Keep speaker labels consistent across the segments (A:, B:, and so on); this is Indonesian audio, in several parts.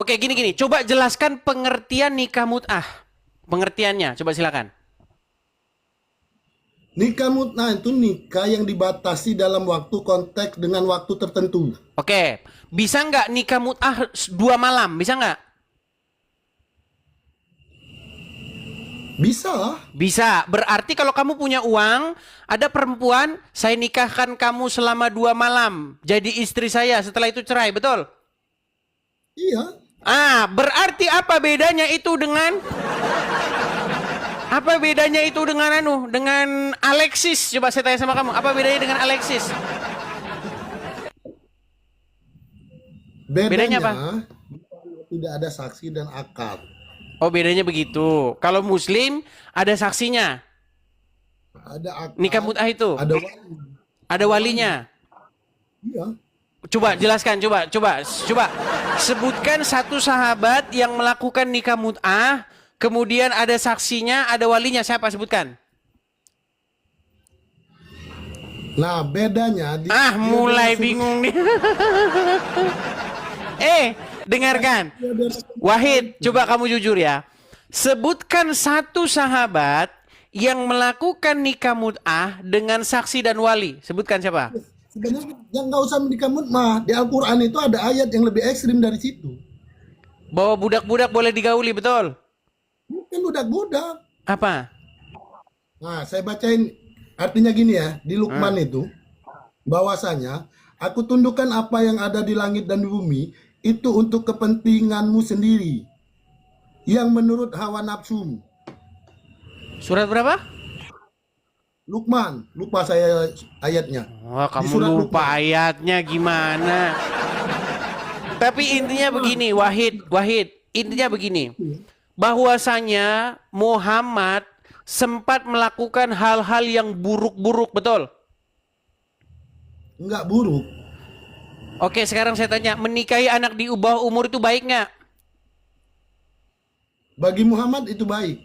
A: Oke, gini-gini. Coba jelaskan pengertian nikah mut'ah. Pengertiannya, coba silakan.
B: Nikah mut'ah itu nikah yang dibatasi dalam waktu konteks dengan waktu tertentu.
A: Oke, bisa nggak nikah mut'ah 2 malam? Bisa nggak?
B: Bisa.
A: Bisa. Berarti kalau kamu punya uang, ada perempuan, saya nikahkan kamu selama 2 malam. Jadi istri saya, setelah itu cerai, betul?
B: Iya.
A: Berarti apa bedanya itu dengan apa bedanya itu dengan Alexis? Coba saya tanya sama kamu, apa bedanya dengan Alexis? Bedanya
B: Bedanya
A: apa?
B: tidak ada saksi dan akad.
A: Oh, bedanya begitu. Kalau Muslim ada saksinya.
B: Ada
A: Nikah
B: akad,
A: mut'ah itu
B: ada wali.
A: ada
B: Ada wali.
A: walinya.
B: Iya.
A: Coba jelaskan, coba sebutkan satu sahabat yang melakukan nikah mut'ah, kemudian ada saksinya, ada walinya. Siapa, sebutkan?
B: Nah, bedanya
A: Mulai bingung nih. Dengarkan. Wahid, coba kamu jujur ya. Sebutkan satu sahabat yang melakukan nikah mut'ah dengan saksi dan wali. Sebutkan siapa?
B: Sebenarnya yang nggak usah nikah mut'ah. Di Al-Quran itu ada ayat yang lebih ekstrim dari situ.
A: Bahwa budak-budak boleh digauli, betul?
B: Mungkin budak-budak.
A: Apa?
B: Nah, saya bacain artinya gini ya. Di Luqman
A: Hmm.
B: itu, bahwasanya aku tundukkan apa yang ada di langit dan di bumi itu untuk kepentinganmu sendiri yang menurut hawa nafsumu.
A: Surat berapa?
B: Luqman, lupa saya ayatnya.
A: Wah,
B: Di
A: kamu
B: surat
A: lupa
B: Luqman.
A: ayatnya gimana? Tapi intinya begini, Wahid, intinya begini. Bahwasanya Muhammad sempat melakukan hal-hal yang buruk-buruk, betul?
B: Enggak buruk.
A: Oke, sekarang saya tanya, menikahi anak di bawah umur itu baik nggak?
B: Bagi Muhammad itu baik.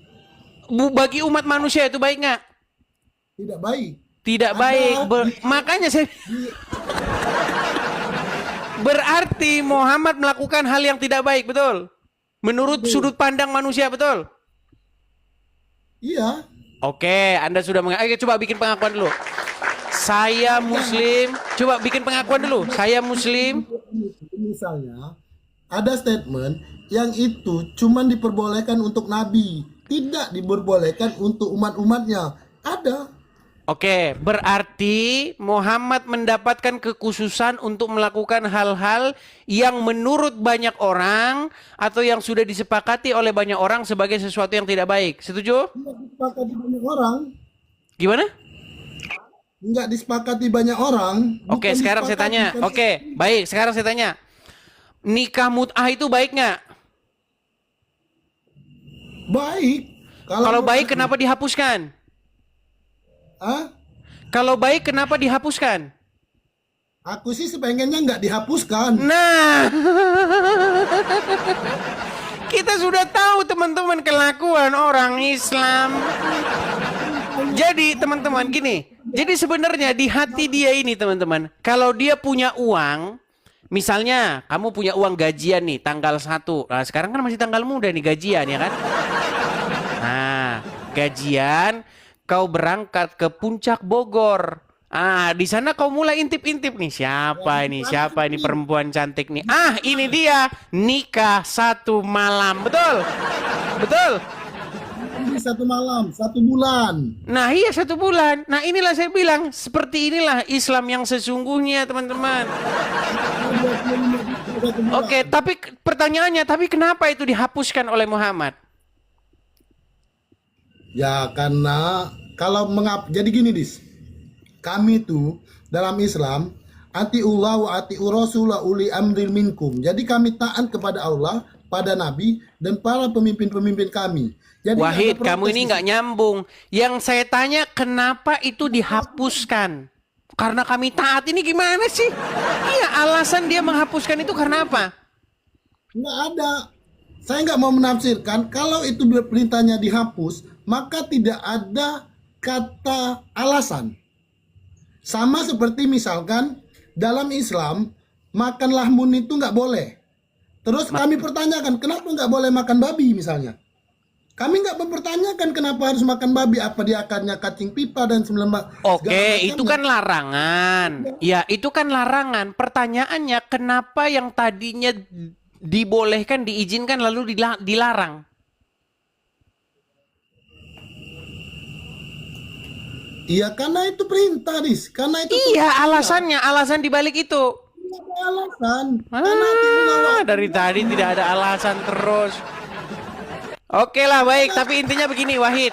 A: Bagi umat manusia itu baik nggak?
B: Tidak baik.
A: Tidak baik. Makanya saya berarti Muhammad melakukan hal yang tidak baik, betul? Menurut sudut pandang manusia, betul?
B: Iya.
A: Oke, Anda sudah coba bikin pengakuan dulu. Saya Muslim. Coba bikin pengakuan dulu. Saya Muslim.
B: Misalnya ada statement yang itu cuman diperbolehkan untuk nabi, tidak diperbolehkan untuk umat-umatnya. Ada.
A: Oke, berarti Muhammad mendapatkan kekhususan untuk melakukan hal-hal yang menurut banyak orang atau yang sudah disepakati oleh banyak orang sebagai sesuatu yang tidak baik. Setuju?
B: Enggak disepakati banyak orang.
A: Gimana?
B: Enggak disepakati banyak orang.
A: Oke,
B: Bukan
A: sekarang saya
B: disepakati,
A: tanya.
B: bukan
A: Oke, baik. Sekarang saya tanya. Nikah mut'ah itu baik nggak?
B: baik.
A: Kalau
B: menurut
A: baik,
B: aku.
A: kenapa dihapuskan?
B: Hah?
A: Kalau baik, kenapa dihapuskan?
B: Aku sih sepengennya nggak dihapuskan.
A: Nah, kita sudah tahu teman-teman kelakuan orang Islam. Jadi teman-teman gini, jadi sebenarnya di hati dia ini teman-teman, kalau dia punya uang, misalnya kamu punya uang gajian nih tanggal 1. Nah, sekarang kan masih tanggal muda nih gajian ya kan? Nah, gajian kau berangkat ke puncak Bogor. Di sana kau mulai intip-intip nih, siapa ini perempuan cantik nih. Ini dia, nikah 1 malam. Betul? Betul?
B: Ini 1 malam, 1 bulan.
A: Nah, iya 1 bulan. Nah, inilah saya bilang, seperti inilah Islam yang sesungguhnya, teman-teman. Oke, tapi pertanyaannya, tapi kenapa itu dihapuskan oleh Muhammad?
B: Ya karena jadi gini dis, kami tuh dalam Islam atiullah wa atiur rasulah uli amril minkum. Jadi kami taat kepada Allah, pada Nabi dan para pemimpin-pemimpin kami. Jadi
A: Wahid,
B: ada
A: kamu
B: protes
A: ini
B: di
A: nggak nyambung. Yang saya tanya, kenapa itu dihapuskan? Karena kami taat, ini gimana sih? Iya, alasan dia menghapuskan itu karena apa?
B: Nggak ada. Saya nggak mau menafsirkan. Kalau itu perintahnya dihapus, maka tidak ada kata alasan. Sama seperti misalkan dalam Islam makan lahmun itu nggak boleh. Terus kami pertanyakan, kenapa nggak boleh makan babi misalnya? Kami nggak mempertanyakan kenapa harus makan babi, apa dia akarnya cacing pipa dan segala
A: Oke, itu
B: macamnya.
A: kan larangan. Ya, itu kan larangan. Pertanyaannya, kenapa yang tadinya dibolehkan, diizinkan, lalu dilarang?
B: Iya, karena itu perintah, Dis. Karena itu
A: Iya, alasan dibalik itu.
B: tidak ada alasan. Karena Allah
A: Dari tadi tidak ada alasan terus. Oke lah, baik. Tapi intinya begini, Wahid.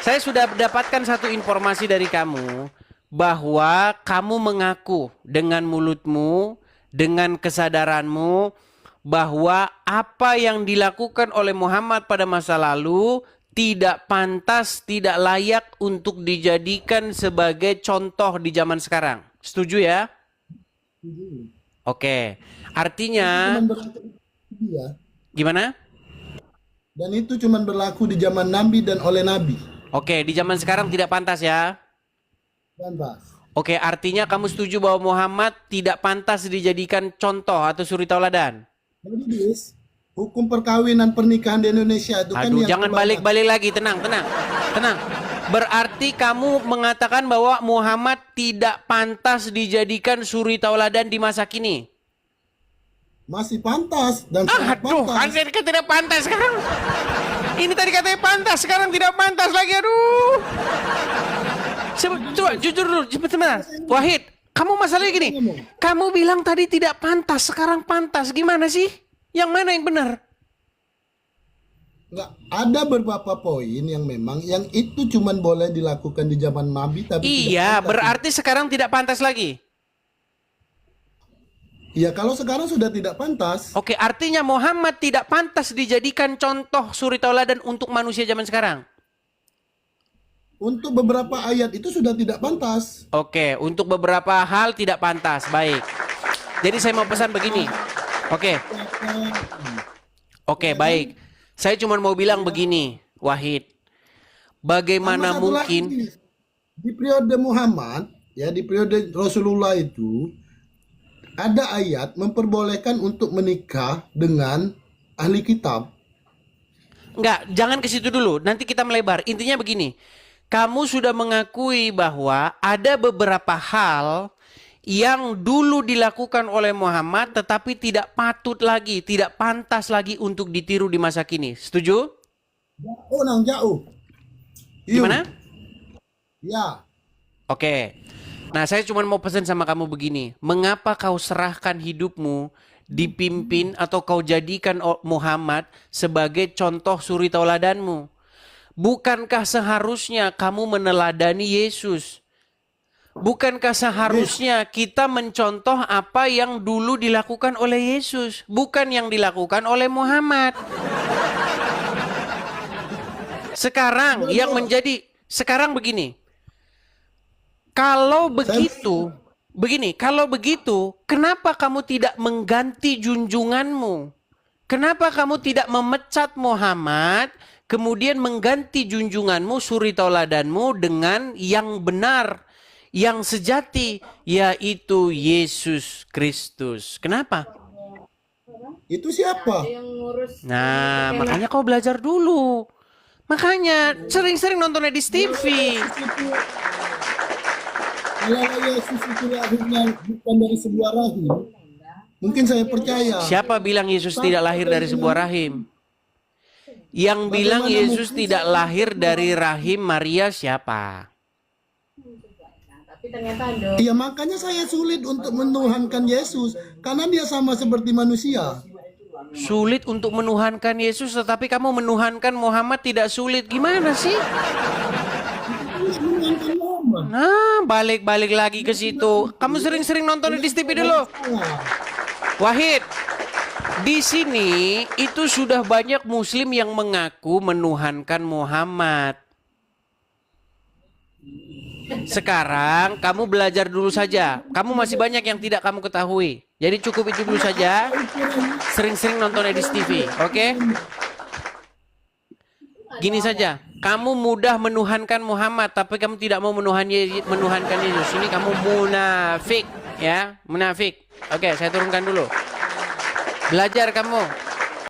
A: Saya sudah mendapatkan satu informasi dari kamu bahwa kamu mengaku dengan mulutmu, dengan kesadaranmu bahwa apa yang dilakukan oleh Muhammad pada masa lalu tidak pantas, tidak layak untuk dijadikan sebagai contoh di zaman sekarang. Setuju ya? Oke. Artinya
B: cuman berlaku di dia.
A: gimana?
B: Dan itu cuma berlaku di zaman Nabi dan oleh Nabi.
A: Oke, di zaman sekarang tidak pantas ya.
B: Pantas.
A: Oke, artinya kamu setuju bahwa Muhammad tidak pantas dijadikan contoh atau suri tauladan?
B: Jadi, Dis, hukum perkawinan pernikahan di Indonesia itu kan
A: Aduh,
B: yang
A: jangan balik-balik lagi. Tenang. Berarti kamu mengatakan bahwa Muhammad tidak pantas dijadikan suri tauladan di masa kini?
B: masih pantas dan sangat
A: Aduh,
B: pantas.
A: tadi kan tidak pantas sekarang. Ini tadi katanya pantas, sekarang tidak pantas lagi. Aduh. Coba jujur dulu, sebentar. Wahid, kamu masalahnya gini. Kamu bilang tadi tidak pantas, sekarang pantas. Gimana sih? Yang mana yang benar?
B: Nggak, ada beberapa poin yang memang yang itu cuman boleh dilakukan di zaman Nabi tapi
A: Iya,
B: tidak pantas.
A: berarti sekarang tidak pantas lagi.
B: Iya, kalau sekarang sudah tidak pantas.
A: Oke, artinya Muhammad tidak pantas dijadikan contoh suri tauladan untuk manusia zaman sekarang.
B: Untuk beberapa ayat itu sudah tidak pantas.
A: Oke, untuk beberapa hal tidak pantas. Baik. Jadi saya mau pesan begini. Oke, baik. Saya cuma mau bilang begini, Wahid. Bagaimana
B: Sama satu
A: mungkin
B: lagi, di periode Muhammad, ya di periode Rasulullah itu ada ayat memperbolehkan untuk menikah dengan ahli kitab.
A: Enggak, jangan ke situ dulu. Nanti kita melebar. Intinya begini. Kamu sudah mengakui bahwa ada beberapa hal yang dulu dilakukan oleh Muhammad tetapi tidak patut lagi, tidak pantas lagi untuk ditiru di masa kini. Setuju?
B: Oh, nang jauh.
A: Gimana?
B: Ya.
A: Oke. Nah, saya cuma mau pesan sama kamu begini. Mengapa kau serahkan hidupmu dipimpin atau kau jadikan Muhammad sebagai contoh suri tauladanmu? Bukankah seharusnya kamu meneladani Yesus? Bukankah seharusnya kita mencontoh apa yang dulu dilakukan oleh Yesus, bukan yang dilakukan oleh Muhammad? Sekarang begini. Kalau begitu, kenapa kamu tidak mengganti junjunganmu? Kenapa kamu tidak memecat Muhammad, kemudian mengganti junjunganmu, suri tauladanmu dengan yang benar, yang sejati, yaitu Yesus Kristus? Kenapa?
B: Itu siapa?
A: Nah, makanya kau belajar dulu. Makanya sering-sering nonton Edis TV.
B: Kalau Yesus itu lahirnya bukan dari sebuah rahim, mungkin saya percaya.
A: Siapa bilang Yesus tidak lahir dari sebuah rahim? Yang bilang Yesus tidak lahir dari rahim Maria siapa?
B: Iya, makanya saya sulit untuk menuhankan Yesus karena dia sama seperti manusia.
A: Sulit untuk menuhankan Yesus, tetapi kamu menuhankan Muhammad tidak sulit. Gimana sih? Nah, balik-balik lagi ke situ. Kamu sering-sering nonton di TV dulu. Wahid, di sini itu sudah banyak Muslim yang mengaku menuhankan Muhammad. Sekarang kamu belajar dulu saja. Kamu masih banyak yang tidak kamu ketahui. Jadi cukup itu dulu saja. Sering-sering nonton Edis TV, oke? Gini saja. Kamu mudah menuhankan Muhammad, tapi kamu tidak mau menuhankan Yesus. Ini kamu munafik, ya, munafik. Oke, saya turunkan dulu. Belajar kamu.